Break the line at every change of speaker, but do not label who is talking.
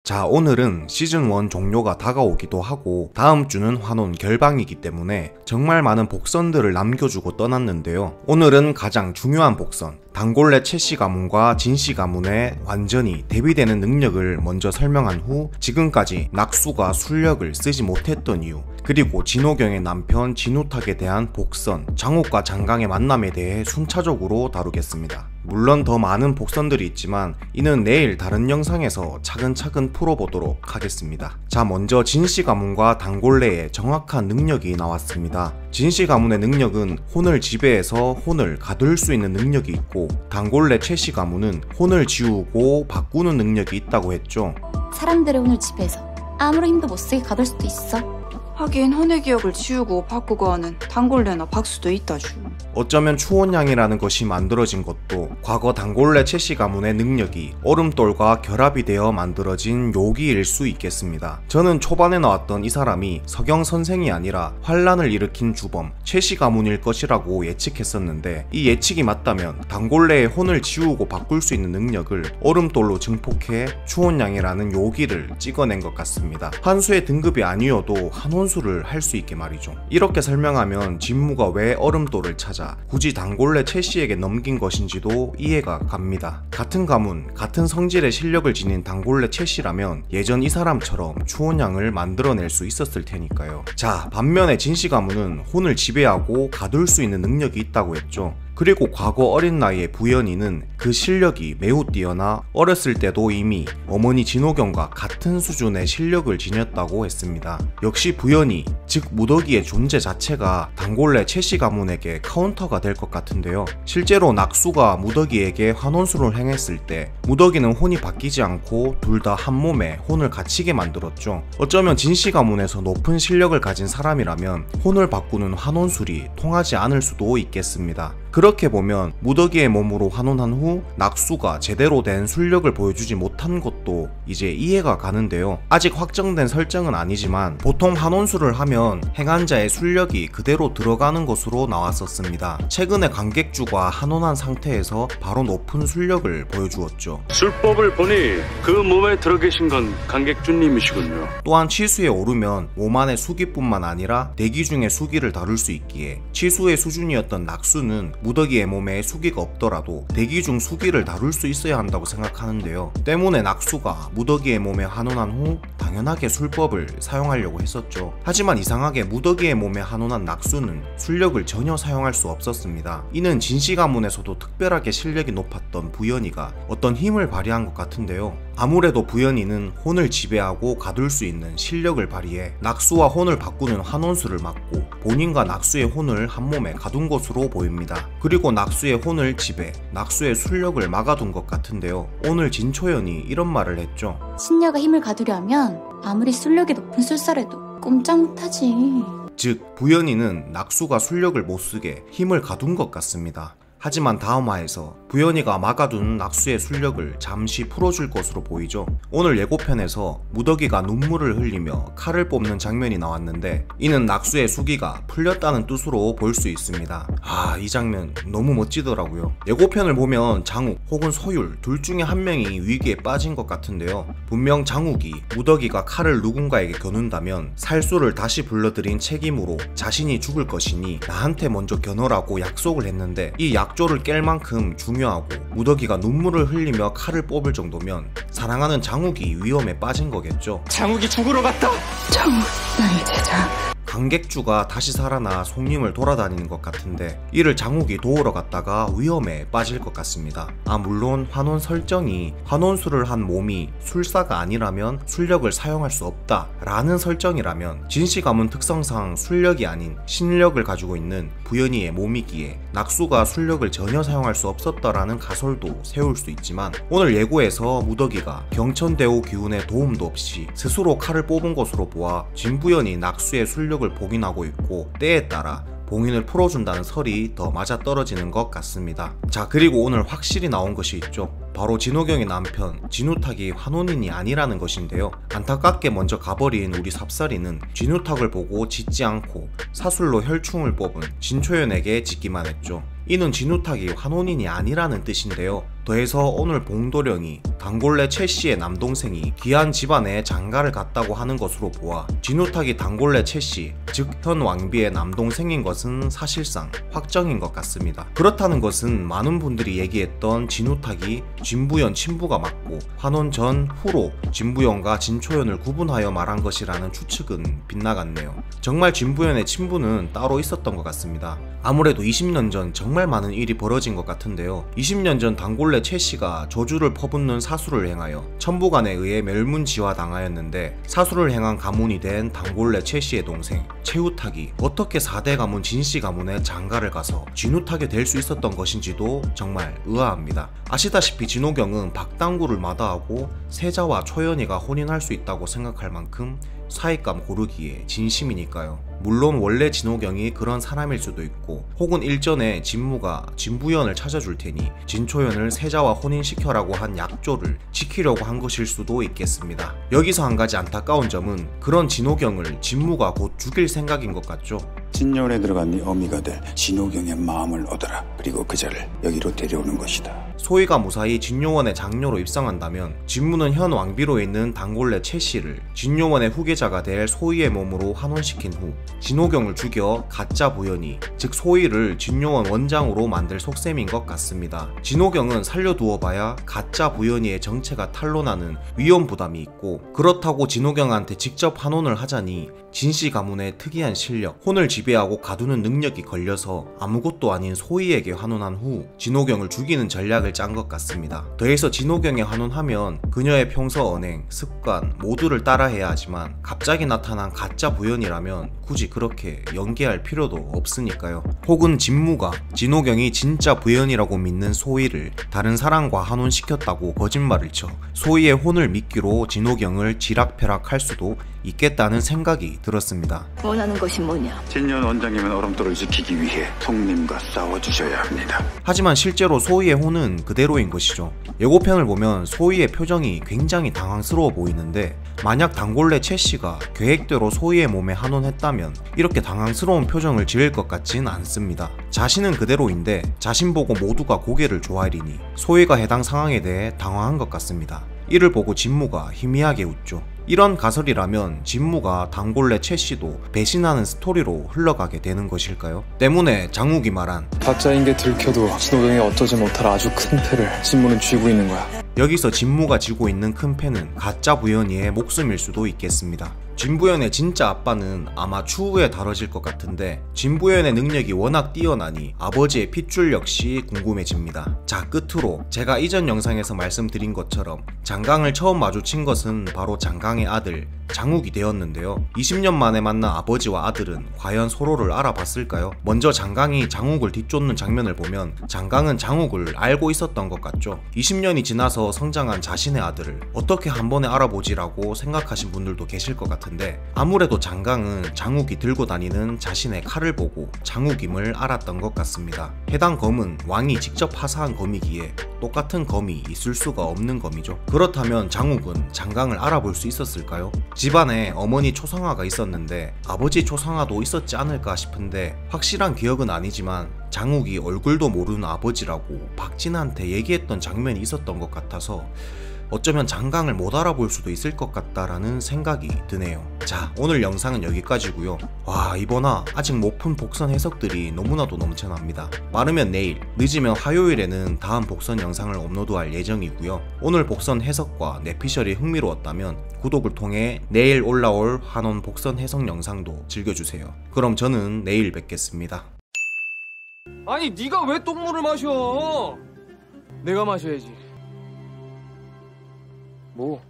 자, 오늘은 시즌1 종료가 다가오기도 하고 다음 주는 환원 결방이기 때문에 정말 많은 복선들을 남겨주고 떠났는데요. 오늘은 가장 중요한 복선, 단골레 채씨 가문과 진씨 가문의 완전히 대비되는 능력을 먼저 설명한 후 지금까지 낙수가 술력을 쓰지 못했던 이유, 그리고 진호경의 남편 진우탁에 대한 복선, 장욱과 장강의 만남에 대해 순차적으로 다루겠습니다. 물론 더 많은 복선들이 있지만 이는 내일 다른 영상에서 차근차근 풀어보도록 하겠습니다. 자, 먼저 진씨 가문과 단골레의 정확한 능력이 나왔습니다. 진씨 가문의 능력은 혼을 지배해서 혼을 가둘 수 있는 능력이 있고, 단골레 채씨 가문은 혼을 지우고 바꾸는 능력이 있다고 했죠.
사람들의 혼을 지배해서 아무런 힘도 못쓰게 가둘 수도 있어.
하긴 혼의 기억을 지우고 바꾸고 하는 단골레나 박수도 있다주.
어쩌면 추혼양이라는 것이 만들어진 것도 과거 단골레 채씨 가문의 능력이 얼음돌과 결합이 되어 만들어진 요기일 수 있겠습니다. 저는 초반에 나왔던 이 사람이 서경 선생이 아니라 환란을 일으킨 주범 채씨 가문일 것이라고 예측했었는데, 이 예측이 맞다면 단골레의 혼을 지우고 바꿀 수 있는 능력을 얼음돌로 증폭해 추혼양이라는 요기를 찍어낸 것 같습니다. 한수의 등급이 아니어도 한혼수를 할 수 있게 말이죠. 이렇게 설명하면 진무가 왜 얼음돌을 찾아 굳이 단골레 채씨에게 넘긴 것인지도 이해가 갑니다. 같은 가문, 같은 성질의 실력을 지닌 단골레 채씨라면 예전 이 사람처럼 추혼양을 만들어낼 수 있었을 테니까요. 자, 반면에 진씨 가문은 혼을 지배하고 가둘 수 있는 능력이 있다고 했죠. 그리고 과거 어린 나이의 부연이는 그 실력이 매우 뛰어나 어렸을 때도 이미 어머니 진호경과 같은 수준의 실력을 지녔다고 했습니다. 역시 부연이, 즉 무더기의 존재 자체가 단골레 채씨 가문에게 카운터가 될 것 같은데요. 실제로 낙수가 무더기에게 환혼수를 행했을 때 무더기는 혼이 바뀌지 않고 둘 다 한 몸에 혼을 갇히게 만들었죠. 어쩌면 진씨 가문에서 높은 실력을 가진 사람이라면 혼을 바꾸는 환혼술이 통하지 않을 수도 있겠습니다. 그렇게 보면 무더기의 몸으로 환혼한 후 낙수가 제대로 된 술력을 보여주지 못한 것도 이제 이해가 가는데요. 아직 확정된 설정은 아니지만 보통 환혼술을 하면 행한 자의 술력이 그대로 들어가는 것으로 나왔었습니다. 최근에 관객주가 환혼한 상태에서 바로 높은 술력을 보여주었죠.
술법을 보니 그 몸에 들어 계신 건 관객주님이시군요.
또한 치수에 오르면 몸 안의 수기뿐만 아니라 대기 중의 수기를 다룰 수 있기에 치수의 수준이었던 낙수는 무더기의 몸에 수기가 없더라도 대기 중 수기를 다룰 수 있어야 한다고 생각하는데요. 때문에 낙수가 무더기의 몸에 환혼한 후 당연하게 술법을 사용하려고 했었죠. 하지만 이상하게 무더기의 몸에 환혼한 낙수는 술력을 전혀 사용할 수 없었습니다. 이는 진씨 가문에서도 특별하게 실력이 높았던 부연이가 어떤 힘을 발휘한 것 같은데요. 아무래도 부연이는 혼을 지배하고 가둘 수 있는 실력을 발휘해 낙수와 혼을 바꾸는 환혼수를 막고 본인과 낙수의 혼을 한 몸에 가둔 것으로 보입니다. 그리고 낙수의 혼을 지배, 낙수의 술력을 막아둔 것 같은데요. 오늘 진초연이 이런 말을 했죠.
신녀가 힘을 가두려 하면 아무리 술력이 높은 술사래도 꼼짝 못하지.
즉, 부연이는 낙수가 술력을 못쓰게 힘을 가둔 것 같습니다. 하지만 다음 화에서 부연이가 막아둔 낙수의 술력을 잠시 풀어줄 것으로 보이죠. 오늘 예고편에서 무더기가 눈물을 흘리며 칼을 뽑는 장면이 나왔는데 이는 낙수의 수기가 풀렸다는 뜻으로 볼 수 있습니다. 이 장면 너무 멋지더라고요. 예고편을 보면 장욱 혹은 소율 둘 중에 한 명이 위기에 빠진 것 같은데요. 분명 장욱이 무더기가 칼을 누군가에게 겨눈다면 살수를 다시 불러들인 책임으로 자신이 죽을 것이니 나한테 먼저 겨눠라고 약속을 했는데, 이 약조를 깰 만큼 중요하고 무더기가 눈물을 흘리며 칼을 뽑을 정도면 사랑하는 장욱이 위험에 빠진 거겠죠.
장욱이 죽으러 갔다.
장욱, 나의 제자.
관객주가 다시 살아나 송림을 돌아다니는 것 같은데 이를 장욱이 도우러 갔다가 위험에 빠질 것 같습니다. 물론 환혼 설정이 환혼술을 한 몸이 술사가 아니라면 술력을 사용할 수 없다 라는 설정이라면 진씨 가문 특성상 술력이 아닌 신력을 가지고 있는 부연이의 몸이기에 낙수가 술력을 전혀 사용할 수 없었다라는 가설도 세울 수 있지만, 오늘 예고에서 무더기가 경천대오 기운의 도움도 없이 스스로 칼을 뽑은 것으로 보아 진부연이 낙수의 술력을 복인하고 있고 때에 따라 봉인을 풀어준다는 설이 더 맞아떨어지는 것 같습니다. 자, 그리고 오늘 확실히 나온 것이 있죠. 바로 진호경의 남편 진우탁이 환혼인이 아니라는 것인데요. 안타깝게 먼저 가버린 우리 삽살이는 진우탁을 보고 짖지 않고 사술로 혈충을 뽑은 진초연에게 짖기만 했죠. 이는 진우탁이 환혼인이 아니라는 뜻인데요. 더해서 오늘 봉도령이 단골레 최씨의 남동생이 귀한 집안에 장가를 갔다고 하는 것으로 보아 진우탁이 단골레 최씨, 즉 현 왕비의 남동생인 것은 사실상 확정인 것 같습니다. 그렇다는 것은 많은 분들이 얘기했던 진우탁이 진부연 친부가 맞고 환혼 전 후로 진부연과 진초연을 구분하여 말한 것이라는 추측은 빗나갔네요. 정말 진부연의 친부는 따로 있었던 것 같습니다. 아무래도 20년 전 정말 많은 일이 벌어진 것 같은데요. 20년 전 단골레 최씨가 저주를 퍼붓는 사수를 행하여 천부관에 의해 멸문지화 당하였는데, 사수를 행한 가문이 된 단골레 최씨의 동생 최우탁이 어떻게 4대 가문 진씨 가문에 장가를 가서 진우탁이 될 수 있었던 것인지도 정말 의아합니다. 아시다시피 진호경은 박당구를 마다하고 세자와 초연이가 혼인할 수 있다고 생각할 만큼 사익감 고르기에 진심이니까요. 물론 원래 진호경이 그런 사람일 수도 있고, 혹은 일전에 진무가 진부연을 찾아줄 테니 진초연을 세자와 혼인시켜라고 한 약조를 지키려고 한 것일 수도 있겠습니다. 여기서 한 가지 안타까운 점은 그런 진호경을 진무가 곧 죽일 생각인 것 같죠.
진요원에 들어간 네 어미가 될 진호경의 마음을 얻어라. 그리고 그자를 여기로 데려오는 것이다.
소희가 무사히 진요원의 장녀로 입성한다면 진무는 현 왕비로 있는 단골레 최씨를 진요원의 후계자가 될 소희의 몸으로 환원시킨 후 진호경을 죽여 가짜 부연이, 즉 소희를 진요원 원장으로 만들 속셈인 것 같습니다. 진호경은 살려두어봐야 가짜 부연이의 정체가 탄로나는 위험 부담이 있고, 그렇다고 진호경한테 직접 환혼을 하자니 진씨 가문의 특이한 실력, 혼을 지배하고 가두는 능력이 걸려서 아무것도 아닌 소희에게 환혼한 후 진호경을 죽이는 전략을 짠 것 같습니다. 더해서 진호경에 환혼하면 그녀의 평소 언행, 습관 모두를 따라해야 하지만 갑자기 나타난 가짜 부연이라면 굳이 그렇게 연기할 필요도 없으니까요. 혹은 진무가 진호경이 진짜 부연이라고 믿는 소희를 다른 사람과 환혼시켰다고 거짓말을 쳐 소희의 혼을 미끼로 진호경을 지락펴락할 수도 있겠다는 생각이 들었습니다.
원하는 것이 뭐냐?
진요원 원장님은 얼음돌을 지키기 위해 통님과 싸워주셔야 합니다.
하지만 실제로 소희의 혼은 그대로인 것이죠. 예고편을 보면 소희의 표정이 굉장히 당황스러워 보이는데, 만약 단골레 최씨가 계획대로 소희의 몸에 환혼했다면 이렇게 당황스러운 표정을 지을 것 같진 않습니다. 자신은 그대로인데 자신 보고 모두가 고개를 조아리니 소희가 해당 상황에 대해 당황한 것 같습니다. 이를 보고 진무가 희미하게 웃죠. 이런 가설이라면 진무가 단골레 최씨도 배신하는 스토리로 흘러가게 되는 것일까요? 때문에 장욱이 말한
가짜인 게 들켜도 진호경이 어쩌지 못할 아주 큰 패를 진무는 쥐고 있는 거야.
여기서 진무가 쥐고 있는 큰 패는 가짜 부연이의 목숨일 수도 있겠습니다. 진부연의 진짜 아빠는 아마 추후에 다뤄질 것 같은데, 진부연의 능력이 워낙 뛰어나니 아버지의 핏줄 역시 궁금해집니다. 자, 끝으로 제가 이전 영상에서 말씀드린 것처럼 장강을 처음 마주친 것은 바로 장강의 아들 장욱이 되었는데요. 20년 만에 만난 아버지와 아들은 과연 서로를 알아봤을까요? 먼저 장강이 장욱을 뒤쫓는 장면을 보면 장강은 장욱을 알고 있었던 것 같죠. 20년이 지나서 성장한 자신의 아들을 어떻게 한 번에 알아보지라고 생각하신 분들도 계실 것 같은데, 아무래도 장강은 장욱이 들고 다니는 자신의 칼을 보고 장욱임을 알았던 것 같습니다. 해당 검은 왕이 직접 하사한 검이기에 똑같은 검이 있을 수가 없는 검이죠. 그렇다면 장욱은 장강을 알아볼 수 있었을까요? 집안에 어머니 초상화가 있었는데 아버지 초상화도 있었지 않을까 싶은데, 확실한 기억은 아니지만 장욱이 얼굴도 모르는 아버지라고 박진한테 얘기했던 장면이 있었던 것 같아서 어쩌면 장강을 못 알아볼 수도 있을 것 같다라는 생각이 드네요. 자, 오늘 영상은 여기까지고요. 와, 이번화 아직 못 푼 복선 해석들이 너무나도 넘쳐납니다. 빠르면 내일, 늦으면 화요일에는 다음 복선 영상을 업로드할 예정이고요. 오늘 복선 해석과 내피셜이 흥미로웠다면 구독을 통해 내일 올라올 한원 복선 해석 영상도 즐겨주세요. 그럼 저는 내일 뵙겠습니다.
아니, 네가 왜 똥물을 마셔? 내가 마셔야지. 뭐?